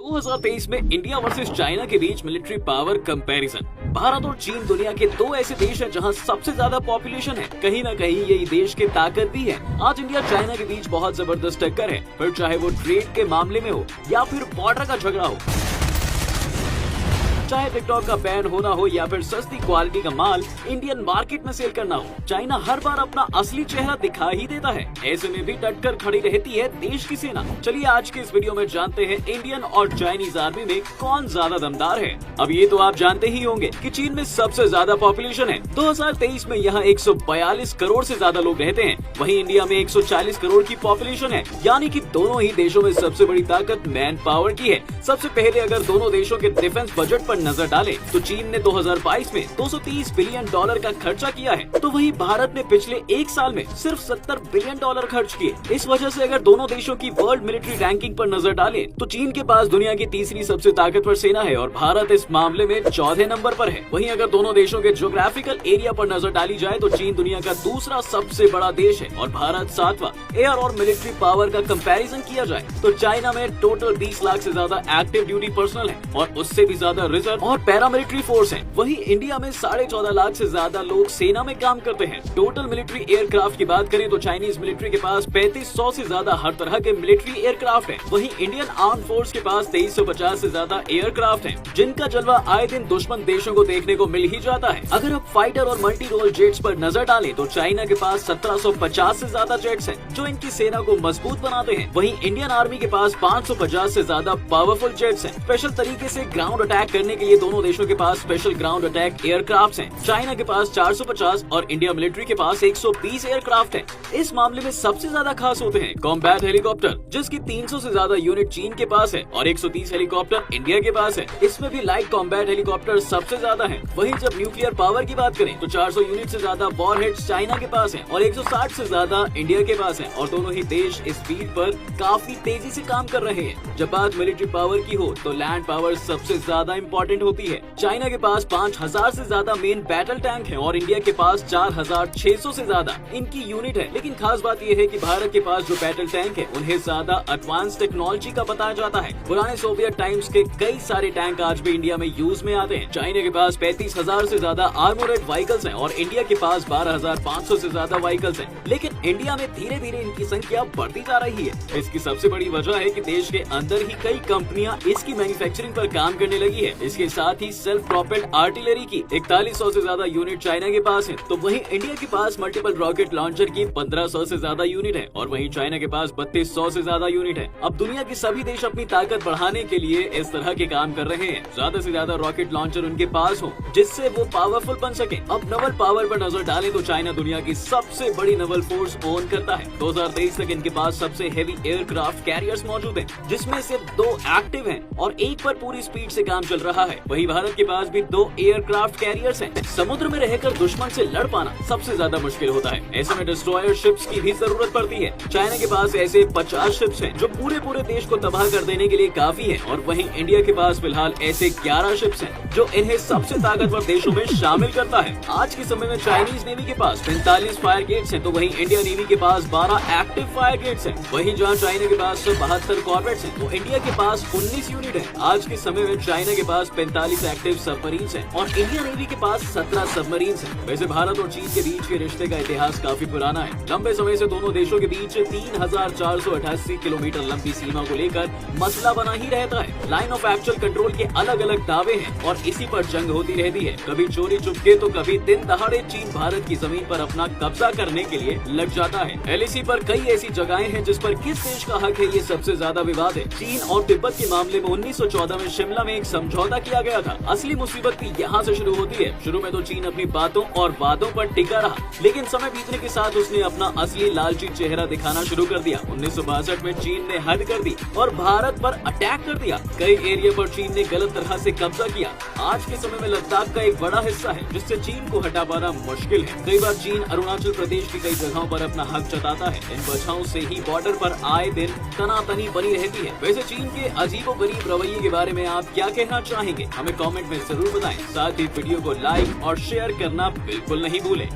2023 में India versus China के बीच military power comparison. Bharat और चीन दुनिया के दो ऐसे देश हैं जहां सबसे ज्यादा पॉपुलेशन है। कहीं न कहीं यही देश की ताकत भी है। आज इंडिया चाइना के बीच बहुत जबरदस्त टक्कर है, फिर चाहे वो ट्रेड के मामले में हो या फिर बॉर्डर का झगड़ा हो, चाहे टिकटॉक का बैन होना हो या फिर सस्ती क्वालिटी का माल इंडियन मार्केट में सेल करना हो, चाइना हर बार अपना असली चेहरा दिखा ही देता है। ऐसे में भी डटकर खड़ी रहती है देश की सेना। चलिए आज के इस वीडियो में जानते हैं इंडियन और चाइनीज आर्मी में कौन ज्यादा दमदार है। अब ये तो आप जानते ही होंगे कि चीन में सबसे ज्यादा पॉपुलेशन है। 2023 में यहाँ 142 करोड़ से ज्यादा लोग रहते हैं, वहीं इंडिया में 140 करोड़ की पॉपुलेशन है। यानी कि दोनों ही देशों में सबसे बड़ी ताकत मैन पावर की है। सबसे पहले अगर दोनों देशों के डिफेंस बजट पर नजर डालें तो चीन ने 2022 में $230 बिलियन का खर्चा किया है, तो वहीं भारत ने पिछले एक साल में सिर्फ $70 बिलियन खर्च किए। इस वजह से अगर दोनों देशों की वर्ल्ड मिलिट्री रैंकिंग पर नजर डालें तो चीन के पास दुनिया की तीसरी सबसे ताकतवर सेना है और भारत इस मामले में चौथे नंबर पर है। वहीं अगर दोनों देशों के ज्योग्राफिकल एरिया पर नजर डाली जाए तो चीन दुनिया का दूसरा सबसे बड़ा देश है और भारत सातवां। एयर और मिलिट्री पावर का कंपैरिजन किया जाए तो चाइना में टोटल 20 लाख से ज्यादा एक्टिव ड्यूटी पर्सनल है और उससे भी ज्यादा रिजर्व और पैरामिलिट्री फोर्स है। वहीं इंडिया में 14.5 लाख से ज्यादा लोग सेना में काम करते हैं। टोटल मिलिट्री एयरक्राफ्ट की बात करें तो चाइनीज मिलिट्री के पास 3500 से ज्यादा हर तरह के मिलिट्री एयरक्राफ्ट है। वहीं इंडियन आर्म फोर्स के पास 2350 से ज्यादा एयरक्राफ्ट है, जिनका जलवा आए दिन दुश्मन देशों को देखने को मिल ही जाता है। अगर आप फाइटर और मल्टी रोल जेट्स पर नजर डालें तो चाइना के पास 1750 से ज्यादा जेट्स हैं, जो इनकी सेना को मजबूत बनाते हैं। वहीं इंडियन आर्मी के पास 550 से ज्यादा पावरफुल जेट्स हैं। स्पेशल तरीके से ग्राउंड अटैक करने के लिए दोनों देशों के पास स्पेशल ग्राउंड अटैक एयरक्राफ्ट हैं। चाइना के पास 450 और इंडिया मिलिट्री के पास 120 एयरक्राफ्ट हैं। इस मामले में सबसे ज्यादा खास होते हैं कॉम्बैट हेलीकॉप्टर, जिसकी 300 से ज्यादा यूनिट चीन के पास है और 130 हेलीकॉप्टर इंडिया के पास है। इसमें भी लाइट कॉम्बैट हेलीकॉप्टर सबसे ज्यादा है। वहीं जब न्यूक्लियर पावर की बात करें तो 400 यूनिट से ज्यादा वॉरहेड्स चाइना के पास है और 160 से ज्यादा इंडिया के पास है और दोनों ही देश इस फील्ड पर काफी तेजी से काम कर रहे हैं। जब बात मिलिट्री पावर की हो तो लैंड पावर सबसे ज्यादा इम्पोर्टेंट होती है। चाइना के पास 5000 से ज्यादा मेन बैटल टैंक है और इंडिया के पास 4600 से ज्यादा इनकी यूनिट है। लेकिन खास बात यह है कि भारत के पास जो बैटल टैंक है उन्हें ज्यादा एडवांस टेक्नोलॉजी का बताया जाता है। पुराने सोवियत टाइम्स के कई सारे टैंक आज भी इंडिया में यूज में आते हैं। चाइना के पास 35,000 से ज्यादा आर्मोरेड व्हीकल्स हैं और इंडिया के पास 12,500 से ज्यादा व्हीकल्स हैं। लेकिन इंडिया में धीरे धीरे इनकी संख्या बढ़ती जा रही है। इसकी सबसे बड़ी वजह है कि देश के अंदर ही कई कंपनियां इसकी मैन्युफैक्चरिंग पर काम करने लगी है। इसके साथ ही सेल्फ प्रोपेल्ड आर्टिलरी की 4100 से ज्यादा यूनिट चाइना के पास है, तो वहीं इंडिया के पास मल्टीपल रॉकेट लॉन्चर की 1500 से ज्यादा यूनिट है और वहीं चाइना के पास 3200 से ज्यादा यूनिट है। अब दुनिया के सभी देश अपनी ताकत बढ़ाने के लिए इस तरह के काम कर रहे हैं। ज्यादा से ज्यादा रॉकेट लॉन्चर उनके पास हो जिससे वो पावरफुल बन सके। अब नवल पावर पर नजर डालें तो चाइना दुनिया की सबसे बड़ी नवल फोर्स ओन करता है। 2023 तक इनके पास सबसे हेवी एयरक्राफ्ट कैरियर्स मौजूद हैं, जिसमें से 2 एक्टिव हैं और एक पर पूरी स्पीड से काम चल रहा है। वहीं भारत के पास भी 2 एयरक्राफ्ट कैरियर्स हैं। समुद्र में रहकर दुश्मन से लड़ पाना सबसे ज्यादा मुश्किल होता है। ऐसे में डिस्ट्रॉयर शिप्स की भी जरूरत पड़ती है। चाइना के पास ऐसे 50 शिप्स हैं जो पूरे देश को तबाह कर देने के लिए काफी है और वहीं इंडिया के पास फिलहाल ऐसे 11 शिप्स हैं जो इन्हें सबसे ताकतवर देशों में शामिल करता है। आज के समय में चाइनीज नेवी के पास 45 फायर गेट्स हैं, तो वहीं इंडियन नेवी के पास 12 एक्टिव फायर गेट्स हैं। वहीं जहां चाइना के पास 72 कॉर्वेट्स हैं, तो इंडिया के पास 19 यूनिट है। आज के समय में चाइना के पास 45 एक्टिव सबमरीन्स हैं और इंडियन नेवी के पास 17 सबमरीन्स हैं। वैसे भारत और चीन के बीच के रिश्ते का इतिहास काफी पुराना है। लंबे समय से दोनों देशों के बीच 3488 किलोमीटर लंबी सीमा को लेकर मसला बना ही रहता है। लाइन ऑफ एक्चुअल कंट्रोल के अलग अलग दावे हैं और इसी पर जंग होती रहती है। कभी चोरी चुपके तो कभी दिन दहाड़े चीन भारत की जमीन पर अपना कब्जा करने के लिए लग जाता है। एलएसी पर कई ऐसी जगहें हैं जिस पर किस देश का हक है, ये सबसे ज्यादा विवाद है। चीन और तिब्बत के मामले में 1914 में शिमला में एक समझौता किया गया था। असली मुसीबत भी यहाँ से शुरू होती है। शुरू में तो चीन अपनी बातों और वादों पर टिका रहा, लेकिन समय बीतने के साथ उसने अपना असली लालची चेहरा दिखाना शुरू कर दिया। 1962 में चीन ने हद कर दी और भारत पर अटैक कर दिया। कई एरिया पर चीन ने गलत तरह से कब्जा किया। आज के समय में लद्दाख का एक बड़ा हिस्सा है जिससे चीन को हटा पाना मुश्किल है। कई बार चीन अरुणाचल प्रदेश की कई जगहों पर अपना हक जताता है। इन वजहों से ही बॉर्डर पर आए दिन तनातनी बनी रहती है। वैसे चीन के अजीबोगरीब रवैये के बारे में आप क्या कहना चाहेंगे, हमें कमेंट में जरूर बताएं। साथ ही वीडियो को लाइक और शेयर करना बिल्कुल नहीं भूलें।